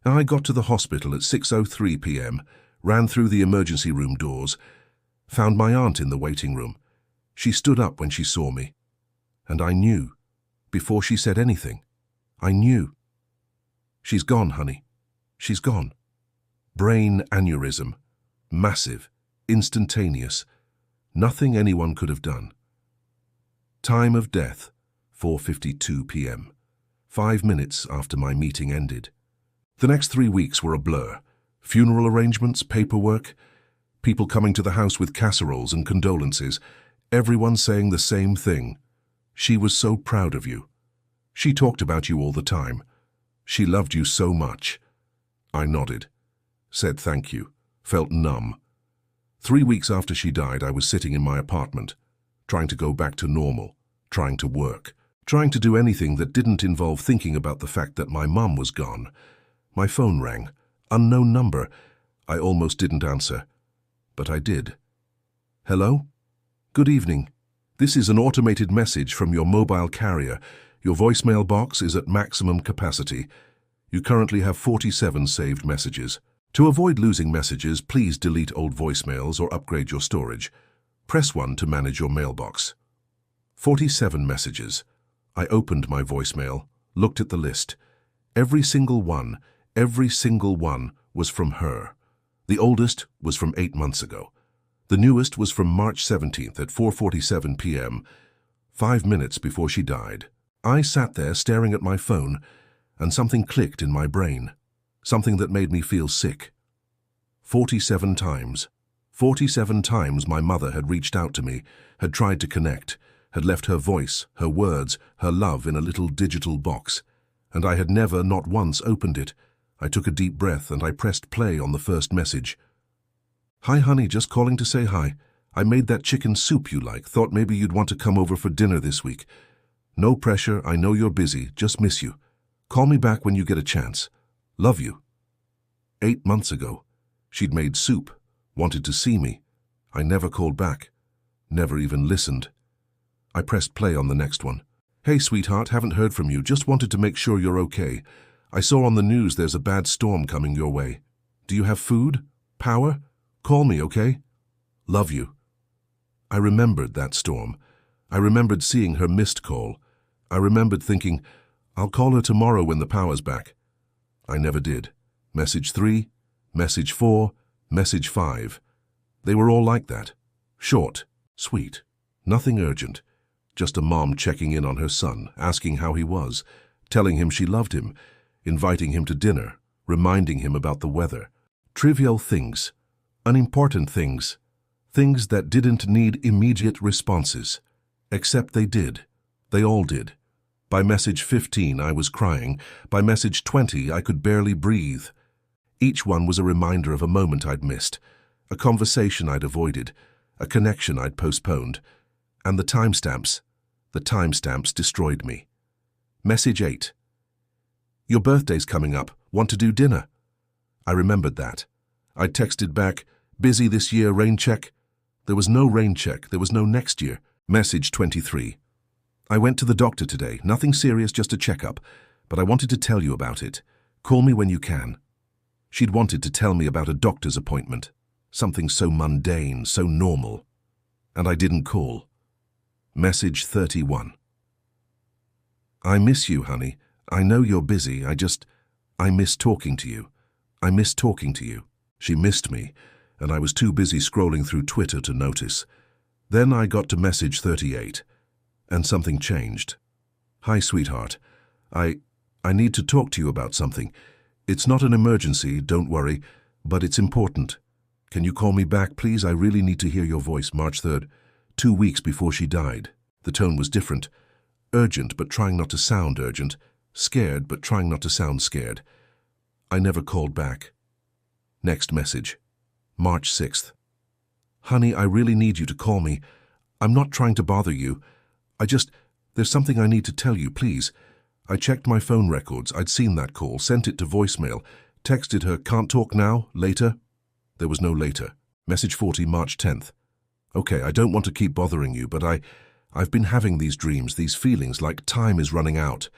I got to the hospital at 6:03 p.m., ran through the emergency room doors, found my aunt in the waiting room. She stood up when she saw me. And I knew, before she said anything, I knew. She's gone, honey. She's gone. Brain aneurysm. Massive. Instantaneous. Nothing anyone could have done. Time of death, 4:52 p.m. 5 minutes after my meeting ended. The next 3 weeks were a blur. Funeral arrangements, paperwork, people coming to the house with casseroles and condolences, everyone saying the same thing. She was so proud of you. She talked about you all the time. She loved you so much. I nodded, said thank you, felt numb. 3 weeks after she died, I was sitting in my apartment, trying to go back to normal, trying to work, trying to do anything that didn't involve thinking about the fact that my mum was gone. My phone rang. Unknown number. I almost didn't answer, but I did. Hello? Good evening. This is an automated message from your mobile carrier. Your voicemail box is at maximum capacity. You currently have 47 saved messages. To avoid losing messages, please delete old voicemails or upgrade your storage. Press 1 to manage your mailbox. 47 messages. I opened my voicemail, looked at the list. Every single one was from her. The oldest was from 8 months ago. The newest was from March 17th at 4:47 p.m., 5 minutes before she died. I sat there staring at my phone, and something clicked in my brain, something that made me feel sick. 47 times. 47 times my mother had reached out to me, had tried to connect, had left her voice, her words, her love in a little digital box, and I had never, not once, opened it. I took a deep breath and I pressed play on the first message. Hi, honey, just calling to say hi. I made that chicken soup you like, thought maybe you'd want to come over for dinner this week. No pressure, I know you're busy, just miss you. Call me back when you get a chance. Love you. 8 months ago, she'd made soup, wanted to see me. I never called back, never even listened. I pressed play on the next one. Hey, sweetheart, haven't heard from you, just wanted to make sure you're okay. I saw on the news there's a bad storm coming your way. Do you have food? Power? Call me, okay? Love you. I remembered that storm. I remembered seeing her missed call. I remembered thinking, I'll call her tomorrow when the power's back. I never did. Message 3, message 4, message 5. They were all like that. Short, sweet, nothing urgent. Just a mom checking in on her son, asking how he was, telling him she loved him, inviting him to dinner, reminding him about the weather. Trivial things, unimportant things, things that didn't need immediate responses. Except they did. They all did. By message 15, I was crying. By message 20, I could barely breathe. Each one was a reminder of a moment I'd missed, a conversation I'd avoided, a connection I'd postponed. And the timestamps destroyed me. Message 8. Your birthday's coming up. Want to do dinner? I remembered that. I texted back, busy this year, rain check? There was no rain check. There was no next year. Message 23. I went to the doctor today. Nothing serious, just a checkup. But I wanted to tell you about it. Call me when you can. She'd wanted to tell me about a doctor's appointment. Something so mundane, so normal. And I didn't call. Message 31. I miss you, honey. I know you're busy. I miss talking to you. I miss talking to you. She missed me, and I was too busy scrolling through Twitter to notice. Then I got to message 38, and something changed. Hi, sweetheart. I need to talk to you about something. It's not an emergency, don't worry, but it's important. Can you call me back, please? I really need to hear your voice. March 3rd, 2 weeks before she died. The tone was different. Urgent, but trying not to sound urgent. Scared, but trying not to sound scared. I never called back. Next message. March 6th. Honey, I really need you to call me. I'm not trying to bother you. There's something I need to tell you, please. I checked my phone records. I'd seen that call, sent it to voicemail, texted her, can't talk now, later. There was no later. Message 40, March 10th. Okay, I don't want to keep bothering you, but I've been having these dreams, these feelings like time is running out.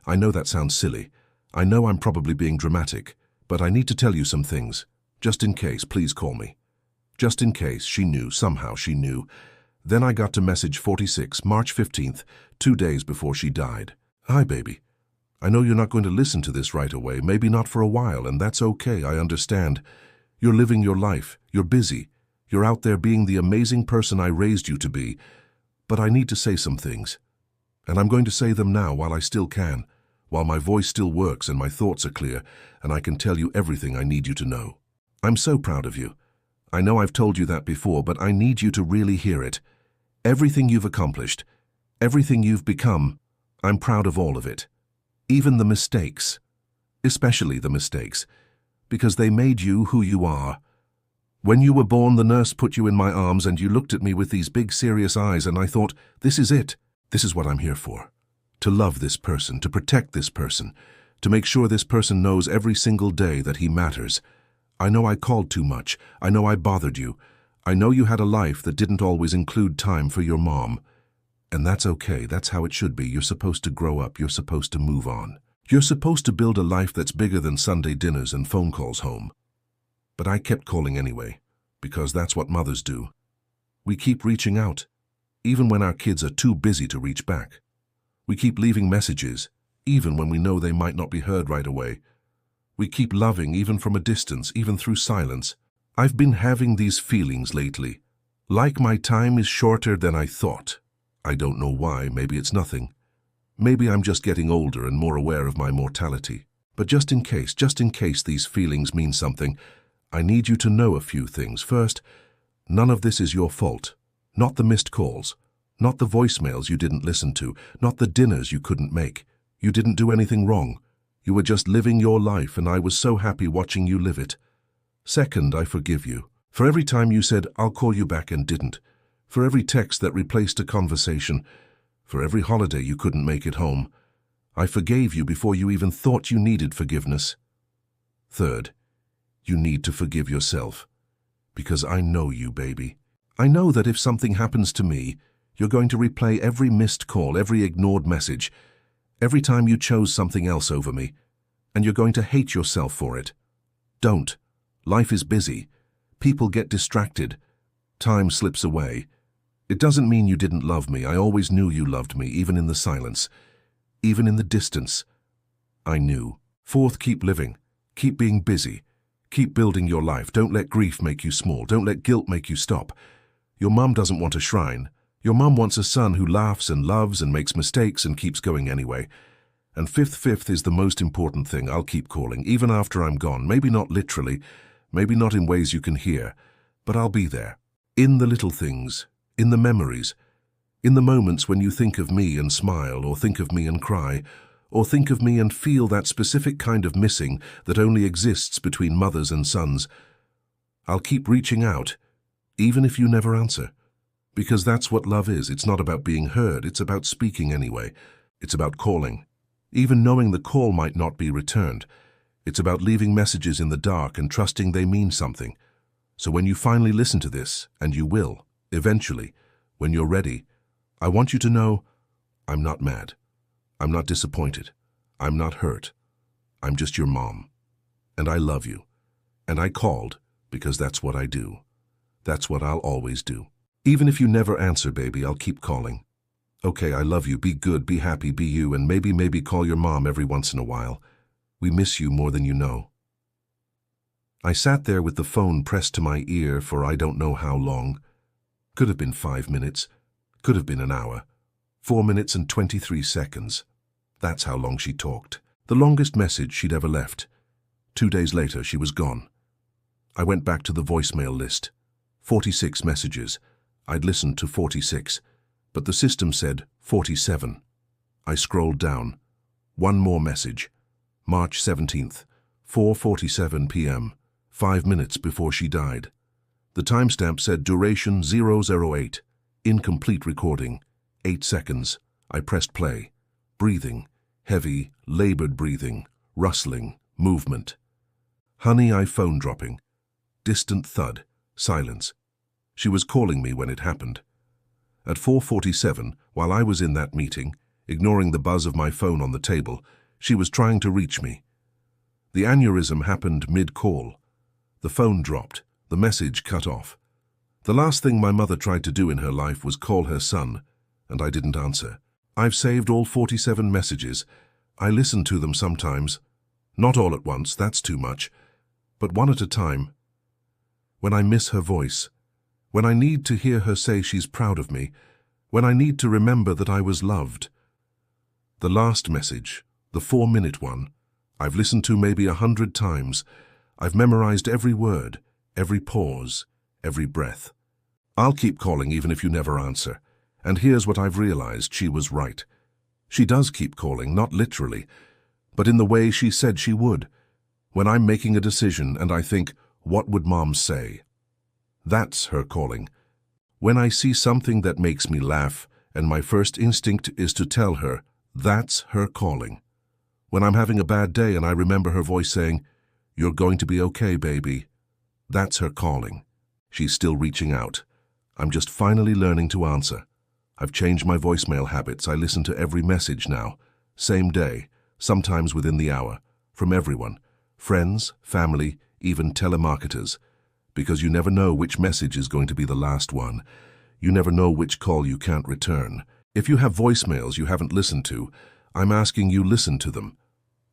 I know that sounds silly. I know I'm probably being dramatic, But I need to tell you some things. Just in case, please call me. Just in case, she knew, somehow she knew. Then I got to message 46, March 15th, 2 days before she died. Hi, baby. I know you're not going to listen to this right away, maybe not for a while, and that's okay, I understand. You're living your life, you're busy, you're out there being the amazing person I raised you to be. But I need to say some things. And I'm going to say them now while I still can, while my voice still works and my thoughts are clear, and I can tell you everything I need you to know. I'm so proud of you. I know I've told you that before, but I need you to really hear it. Everything you've accomplished, everything you've become, I'm proud of all of it. Even the mistakes, especially the mistakes, because they made you who you are. When you were born, the nurse put you in my arms and you looked at me with these big serious eyes and I thought, this is it. This is what I'm here for. To love this person, to protect this person, to make sure this person knows every single day that he matters. I know I called too much. I know I bothered you. I know you had a life that didn't always include time for your mom. And that's okay. That's how it should be. You're supposed to grow up. You're supposed to move on. You're supposed to build a life that's bigger than Sunday dinners and phone calls home. But I kept calling anyway, because that's what mothers do. We keep reaching out, even when our kids are too busy to reach back. We keep leaving messages, even when we know they might not be heard right away. We keep loving even from a distance, even through silence. I've been having these feelings lately. Like my time is shorter than I thought. I don't know why, maybe it's nothing. Maybe I'm just getting older and more aware of my mortality. But just in case these feelings mean something, I need you to know a few things. First, none of this is your fault. Not the missed calls. Not the voicemails you didn't listen to. Not the dinners you couldn't make. You didn't do anything wrong. You were just living your life and I was so happy watching you live it. Second, I forgive you. For every time you said, I'll call you back and didn't. For every text that replaced a conversation. For every holiday you couldn't make it home. I forgave you before you even thought you needed forgiveness. Third, you need to forgive yourself. Because I know you, baby. I know that if something happens to me, you're going to replay every missed call, every ignored message, every time you chose something else over me, and you're going to hate yourself for it. Don't. Life is busy. People get distracted. Time slips away. It doesn't mean you didn't love me. I always knew you loved me, even in the silence, even in the distance. I knew. Fourth, keep living. Keep being busy. Keep building your life. Don't let grief make you small. Don't let guilt make you stop. Your mum doesn't want a shrine. Your mum wants a son who laughs and loves and makes mistakes and keeps going anyway. And fifth is the most important thing. I'll keep calling, even after I'm gone. Maybe not literally, maybe not in ways you can hear, but I'll be there. In the little things, in the memories, in the moments when you think of me and smile, or think of me and cry, or think of me and feel that specific kind of missing that only exists between mothers and sons. I'll keep reaching out, even if you never answer. Because that's what love is. It's not about being heard, it's about speaking anyway. It's about calling, even knowing the call might not be returned. It's about leaving messages in the dark and trusting they mean something. So when you finally listen to this, and you will, eventually, when you're ready, I want you to know, I'm not mad. I'm not disappointed. I'm not hurt. I'm just your mom. And I love you. And I called because that's what I do. That's what I'll always do. Even if you never answer, baby, I'll keep calling. Okay, I love you. Be good, be happy, be you, and maybe call your mom every once in a while. We miss you more than you know. I sat there with the phone pressed to my ear for I don't know how long. Could have been 5 minutes. Could have been an hour. 4 minutes and 23 seconds. That's how long she talked. The longest message she'd ever left. 2 days later, she was gone. I went back to the voicemail list. 46 messages. I'd listened to 46, but the system said 47. I scrolled down. One more message. March 17th, 4:47 p.m., 5 minutes before she died. The timestamp said duration 008, incomplete recording, 8 seconds. I pressed play. Breathing, heavy, labored breathing, rustling, movement. Honey, I phone dropping. Distant thud, silence. She was calling me when it happened. At 4:47, while I was in that meeting, ignoring the buzz of my phone on the table, she was trying to reach me. The aneurysm happened mid-call. The phone dropped, the message cut off. The last thing my mother tried to do in her life was call her son, and I didn't answer. I've saved all 47 messages. I listen to them sometimes. Not all at once, that's too much, but one at a time. When I miss her voice, when I need to hear her say she's proud of me, when I need to remember that I was loved. The last message, the 4-minute one, I've listened to maybe 100 times. I've memorized every word, every pause, every breath. I'll keep calling even if you never answer. And here's what I've realized: she was right. She does keep calling, not literally, but in the way she said she would. When I'm making a decision and I think, what would Mom say? That's her calling. When I see something that makes me laugh, and my first instinct is to tell her, that's her calling. When I'm having a bad day and I remember her voice saying, "You're going to be okay, baby," that's her calling. She's still reaching out. I'm just finally learning to answer. I've changed my voicemail habits. I listen to every message now. Same day, sometimes within the hour, from everyone. Friends, family, even telemarketers. Because you never know which message is going to be the last one. You never know which call you can't return. If you have voicemails you haven't listened to, I'm asking you listen to them.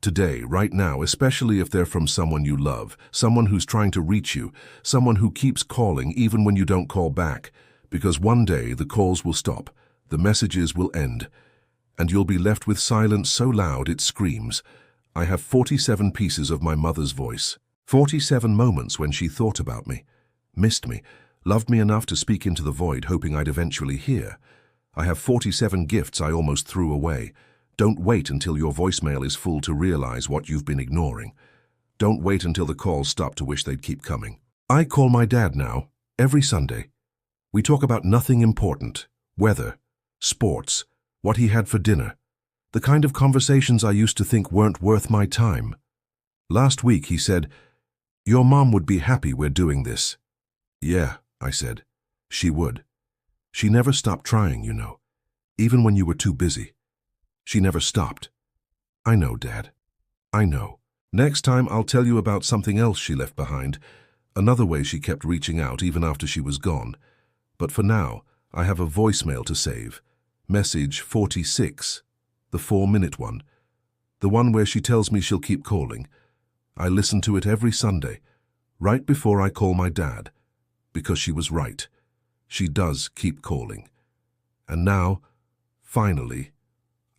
Today, right now, especially if they're from someone you love, someone who's trying to reach you, someone who keeps calling even when you don't call back. Because one day the calls will stop, the messages will end, and you'll be left with silence so loud it screams. I have 47 pieces of my mother's voice. 47 moments when she thought about me, missed me, loved me enough to speak into the void, hoping I'd eventually hear. I have 47 gifts I almost threw away. Don't wait until your voicemail is full to realize what you've been ignoring. Don't wait until the calls stop to wish they'd keep coming. I call my dad now, every Sunday. We talk about nothing important: weather, sports, what he had for dinner, the kind of conversations I used to think weren't worth my time. Last week he said, "Your mom would be happy we're doing this." Yeah, I said. She would. She never stopped trying, you know, even when you were too busy. She never stopped. I know, Dad. I know. Next time I'll tell you about something else she left behind, another way she kept reaching out even after she was gone. But for now, I have a voicemail to save. Message 46, the 4-minute one. The one where she tells me she'll keep calling. I listen to it every Sunday, right before I call my dad, because she was right. She does keep calling. And now, finally,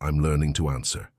I'm learning to answer.